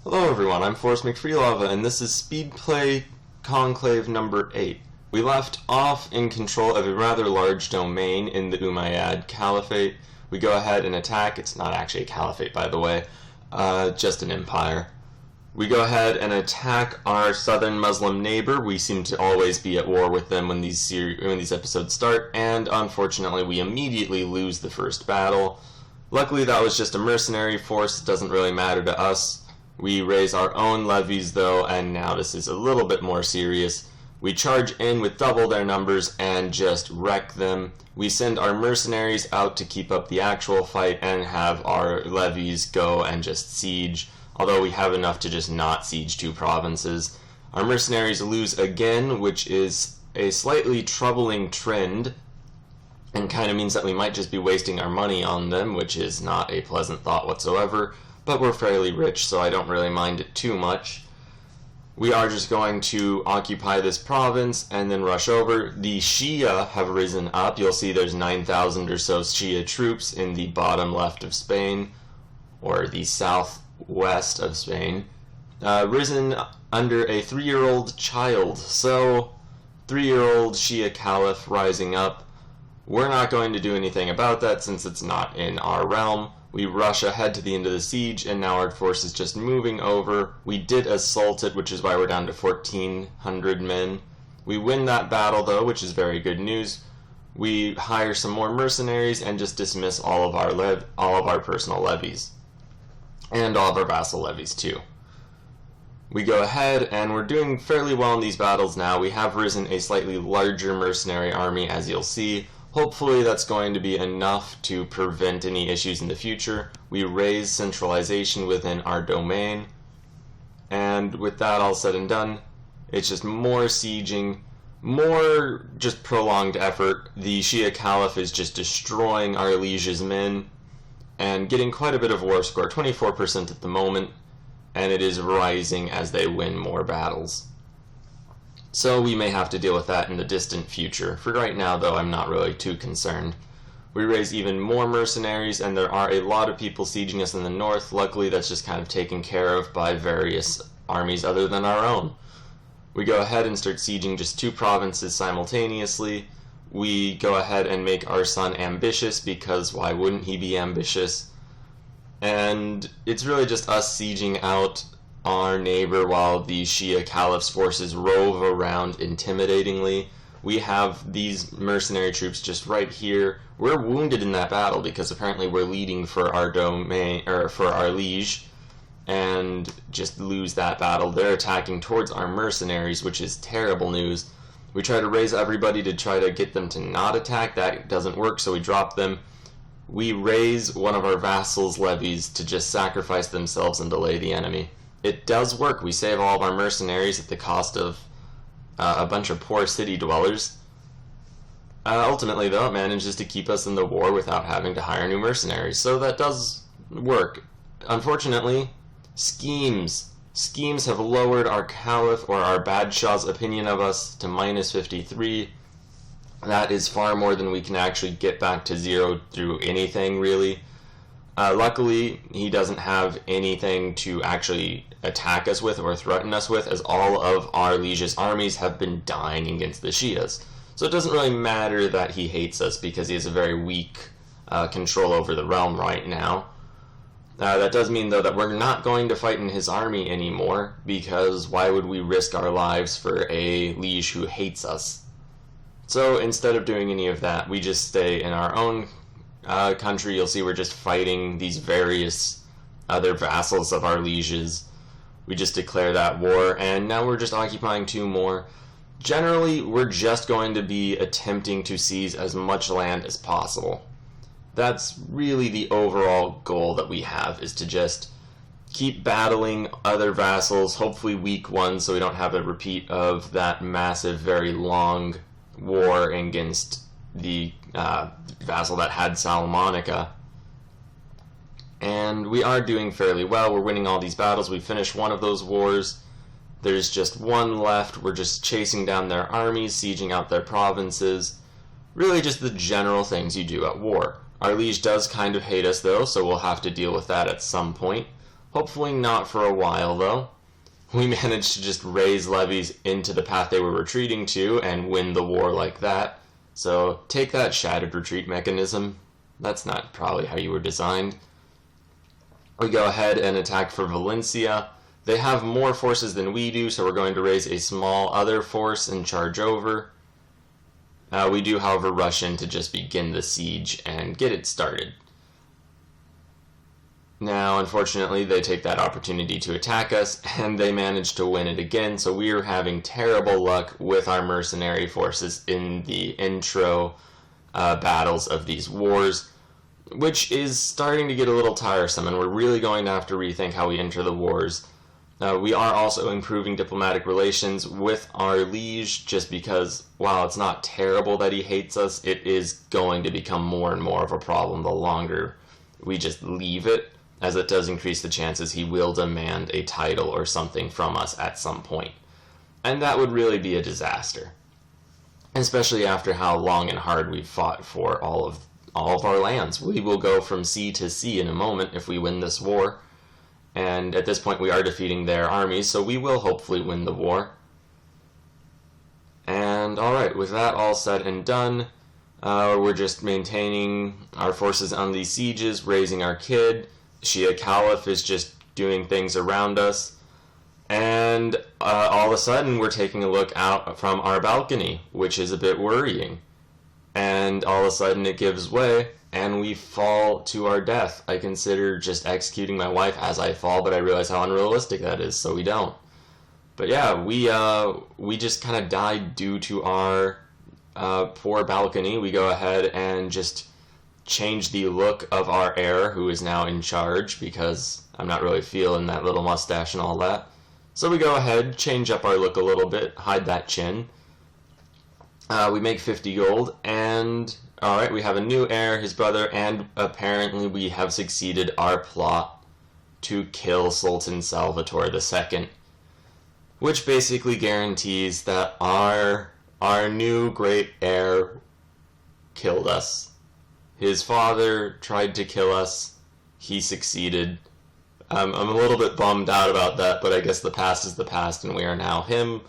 Hello everyone, I'm Forrest McFreelava, and this is Speedplay Conclave number 8. We left off in control of a rather large domain in the Umayyad Caliphate. We go ahead and attack. It's not actually a caliphate, by the way, just an empire. We go ahead and attack our southern Muslim neighbor. We seem to always be at war with them when these episodes start, and unfortunately we immediately lose the first battle. Luckily that was just a mercenary force. It doesn't really matter to us. We raise our own levies though, and now this is a little bit more serious. We charge in with double their numbers and just wreck them. We send our mercenaries out to keep up the actual fight and have our levies go and just siege, although we have enough to just not siege two provinces. Our mercenaries lose again, which is a slightly troubling trend, and kind of means that we might just be wasting our money on them, which is not a pleasant thought whatsoever. But we're fairly rich, so I don't really mind it too much. We are just going to occupy this province and then rush over. The Shia have risen up. You'll see there's 9,000 or so Shia troops in the bottom left of Spain, or the southwest of Spain, risen under a 3-year-old child. So, 3-year-old Shia Caliph rising up. We're not going to do anything about that since it's not in our realm. We rush ahead to the end of the siege, and now our force is just moving over. We did assault it, which is why we're down to 1,400 men. We win that battle, though, which is very good news. We hire some more mercenaries and just dismiss all of our personal levies. And all of our vassal levies, too. We go ahead, and we're doing fairly well in these battles now. We have risen a slightly larger mercenary army, as you'll see. Hopefully that's going to be enough to prevent any issues in the future. We raise centralization within our domain, and with that all said and done, it's just more sieging, more just prolonged effort. The Shia Caliph is just destroying our liege's men and getting quite a bit of war score, 24% at the moment, and it is rising as they win more battles. So we may have to deal with that in the distant future. For right now, though, I'm not really too concerned. We raise even more mercenaries, and there are a lot of people sieging us in the north. Luckily, that's just kind of taken care of by various armies other than our own. We go ahead and start sieging just 2 provinces simultaneously. We go ahead and make our son ambitious, because why wouldn't he be ambitious? And it's really just us sieging out our neighbor while the Shia Caliph's forces rove around intimidatingly. We have these mercenary troops just right here. We're wounded in that battle because apparently we're leading for our domain, or for our liege, and just lose that battle. They're attacking towards our mercenaries, which is terrible news. We try to raise everybody to try to get them to not attack. That doesn't work, so we drop them. We raise one of our vassals' levies to just sacrifice themselves and delay the enemy. It does work. We save all of our mercenaries at the cost of a bunch of poor city dwellers. Ultimately, though, it manages to keep us in the war without having to hire new mercenaries, so that does work. Unfortunately, schemes have lowered our Caliph, or our Badshah's opinion of us, to -53. That is far more than we can actually get back to 0 through anything, really. Luckily, he doesn't have anything to actually attack us with or threaten us with, as all of our liege's armies have been dying against the Shias. So it doesn't really matter that he hates us, because he has a very weak control over the realm right now. That does mean, though, that we're not going to fight in his army anymore, because why would we risk our lives for a liege who hates us? So instead of doing any of that, we just stay in our own country. You'll see we're just fighting these various other vassals of our lieges. We just declare that war, and now we're just occupying 2 more. Generally, we're just going to be attempting to seize as much land as possible. That's really the overall goal that we have, is to just keep battling other vassals, hopefully weak ones, so we don't have a repeat of that massive, very long war against the vassal that had Salomonica. And we are doing fairly well. We're winning all these battles. We finished one of those wars. There's just one left. We're just chasing down their armies, sieging out their provinces. Really just the general things you do at war. Our liege does kind of hate us, though, so we'll have to deal with that at some point. Hopefully not for a while, though. We managed to just raise levies into the path they were retreating to and win the war like that. So take that, shattered retreat mechanism. That's not probably how you were designed. We go ahead and attack for Valencia. They have more forces than we do, so we're going to raise a small other force and charge over. We do, however, rush in to just begin the siege and get it started. Now, unfortunately, they take that opportunity to attack us, and they manage to win it again, so we are having terrible luck with our mercenary forces in the intro battles of these wars, which is starting to get a little tiresome, and we're really going to have to rethink how we enter the wars. We are also improving diplomatic relations with our liege, just because, while it's not terrible that he hates us, it is going to become more and more of a problem the longer we just leave it, as it does increase the chances he will demand a title or something from us at some point. And that would really be a disaster, especially after how long and hard we've fought for all of our lands. We will go from sea to sea in a moment if we win this war, and at this point we are defeating their armies, so we will hopefully win the war. And alright, with that all said and done, we're just maintaining our forces on these sieges, raising our kid. Shia Caliph is just doing things around us, and all of a sudden we're taking a look out from our balcony, which is a bit worrying. And all of a sudden it gives way, and we fall to our death. I consider just executing my wife as I fall, but I realize how unrealistic that is, so we don't. But yeah, we just kind of died due to our poor balcony. We go ahead and just change the look of our heir, who is now in charge, because I'm not really feeling that little mustache and all that. So we go ahead, change up our look a little bit, hide that chin. We make 50 gold, and alright, we have a new heir, his brother, and apparently we have succeeded our plot to kill Sultan Salvatore II, which basically guarantees that our new great heir killed us. His father tried to kill us. He succeeded. I'm a little bit bummed out about that, but I guess the past is the past, and we are now him.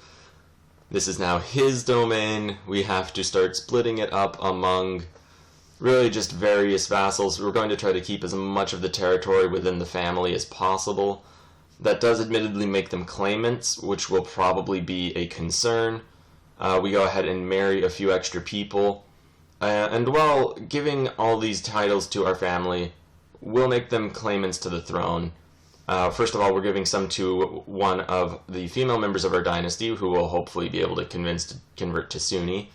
This is now his domain. We have to start splitting it up among really just various vassals. We're going to try to keep as much of the territory within the family as possible. That does admittedly make them claimants, which will probably be a concern. We go ahead and marry a few extra people. And while giving all these titles to our family will make them claimants to the throne, first of all, we're giving some to one of the female members of our dynasty, who will hopefully be able to convert to Sunni.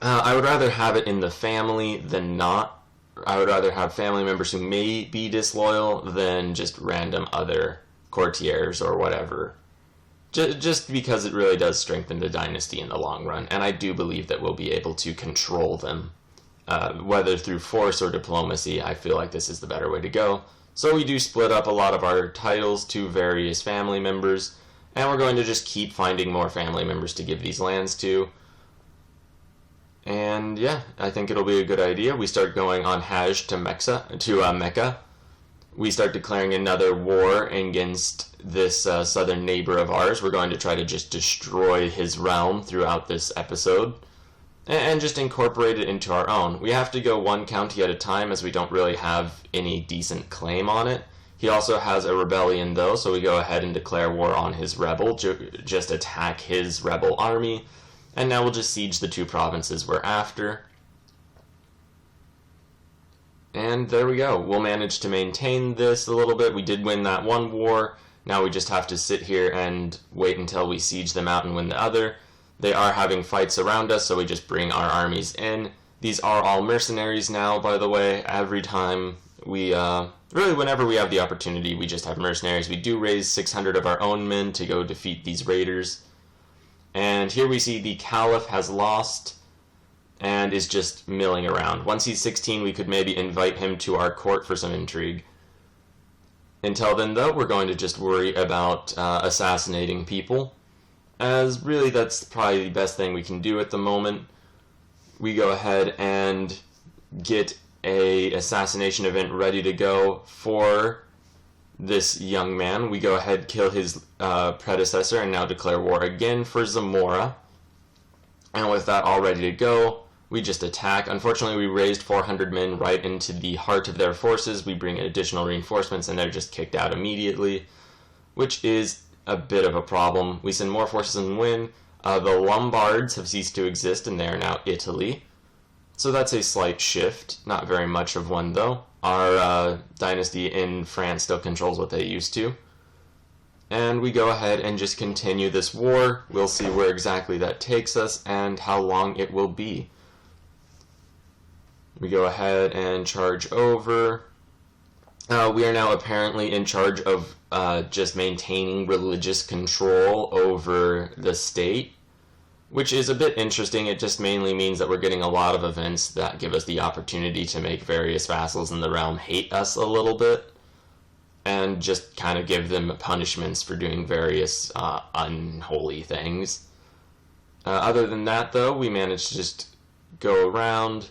I would rather have it in the family than not. I would rather have family members who may be disloyal than just random other courtiers or whatever. Just because it really does strengthen the dynasty in the long run, and I do believe that we'll be able to control them. Whether through force or diplomacy, I feel like this is the better way to go. So we do split up a lot of our titles to various family members, and we're going to just keep finding more family members to give these lands to. And yeah, I think it'll be a good idea. We start going on Hajj to Mecca. We start declaring another war against this southern neighbor of ours. We're going to try to just destroy his realm throughout this episode and just incorporate it into our own. We have to go one county at a time, as we don't really have any decent claim on it. He also has a rebellion, though, so we go ahead and declare war on his rebel, just attack his rebel army, and now we'll just siege the two provinces we're after. And there we go. We'll manage to maintain this a little bit. We did win that one war. Now we just have to sit here and wait until we siege them out and win the other. They are having fights around us, so we just bring our armies in. These are all mercenaries now, by the way. Every time we, really whenever we have the opportunity, we just have mercenaries. We do raise 600 of our own men to go defeat these raiders. And here we see the Caliph has lost and is just milling around. Once he's 16, we could maybe invite him to our court for some intrigue. Until then, though, we're going to just worry about assassinating people, as really that's probably the best thing we can do at the moment. We go ahead and get a assassination event ready to go for this young man. We go ahead, kill his predecessor, and now declare war again for Zamora. And with that all ready to go, we just attack. Unfortunately, we raised 400 men right into the heart of their forces. We bring in additional reinforcements, and they're just kicked out immediately, which is a bit of a problem. We send more forces and win. The Lombards have ceased to exist, and they are now Italy. So that's a slight shift. Not very much of one, though. Our dynasty in France still controls what they used to. And we go ahead and just continue this war. We'll see where exactly that takes us and how long it will be. We go ahead and charge over. We are now apparently in charge of just maintaining religious control over the state, which is a bit interesting. It just mainly means that we're getting a lot of events that give us the opportunity to make various vassals in the realm hate us a little bit, and just kind of give them punishments for doing various unholy things. Other than that, though, we managed to just go around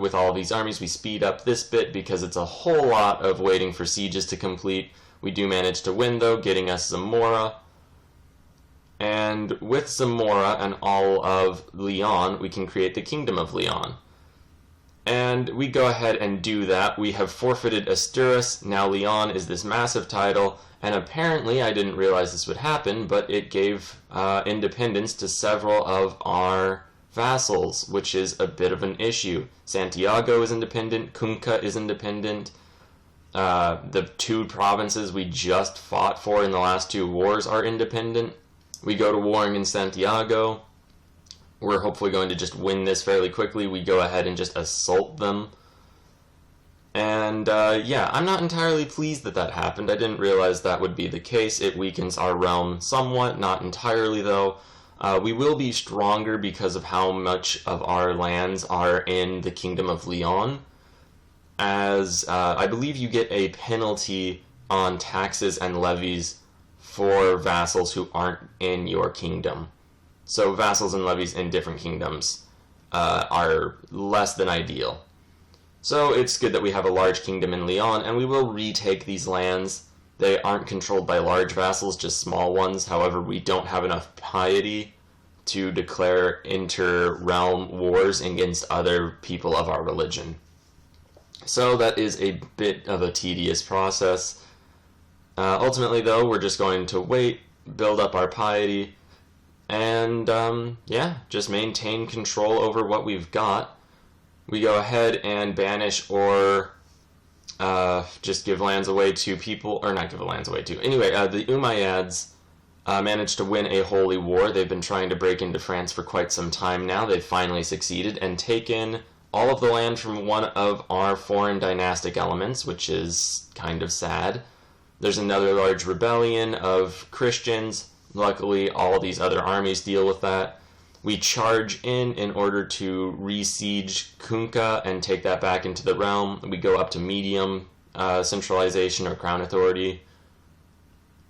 with all these armies. We speed up this bit because it's a whole lot of waiting for sieges to complete. We do manage to win, though, getting us Zamora. And with Zamora and all of Leon, we can create the Kingdom of Leon. And we go ahead and do that. We have forfeited Asturias. Now Leon is this massive title, and apparently, I didn't realize this would happen, but it gave independence to several of our vassals, which is a bit of an issue. Santiago is independent, Cunca is independent. The two provinces we just fought for in the last two wars are independent. We go to warring in Santiago. We're hopefully going to just win this fairly quickly. We go ahead and just assault them. And yeah, I'm not entirely pleased that that happened. I didn't realize that would be the case. It weakens our realm somewhat, not entirely though. We will be stronger because of how much of our lands are in the Kingdom of Leon, as I believe you get a penalty on taxes and levies for vassals who aren't in your kingdom. So vassals and levies in different kingdoms are less than ideal. So it's good that we have a large kingdom in Leon, and we will retake these lands. They aren't controlled by large vassals, just small ones. However, we don't have enough piety to declare inter-realm wars against other people of our religion. So that is a bit of a tedious process. Ultimately, though, we're just going to wait, build up our piety, and yeah, just maintain control over what we've got. We go ahead and banish or just give lands away to people, or not give lands away to. Anyway, the Umayyads managed to win a holy war. They've been trying to break into France for quite some time now. They've finally succeeded and taken all of the land from one of our foreign dynastic elements, which is kind of sad. There's another large rebellion of Christians. Luckily, all these other armies deal with that. We charge in order to re-siege Cunca and take that back into the realm. We go up to medium centralization or crown authority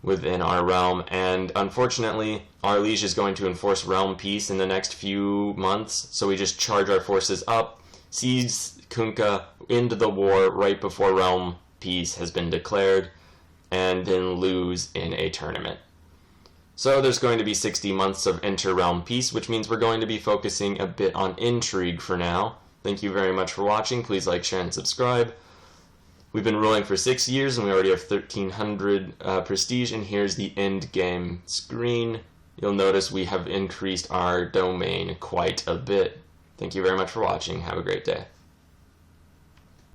within our realm, and unfortunately, our liege is going to enforce realm peace in the next few months, so we just charge our forces up, seize Cunca into the war right before realm peace has been declared, and then lose in a tournament. So there's going to be 60 months of inter-realm peace, which means we're going to be focusing a bit on intrigue for now. Thank you very much for watching. Please like, share, and subscribe. We've been ruling for 6 years, and we already have 1,300 prestige, and here's the end game screen. You'll notice we have increased our domain quite a bit. Thank you very much for watching. Have a great day.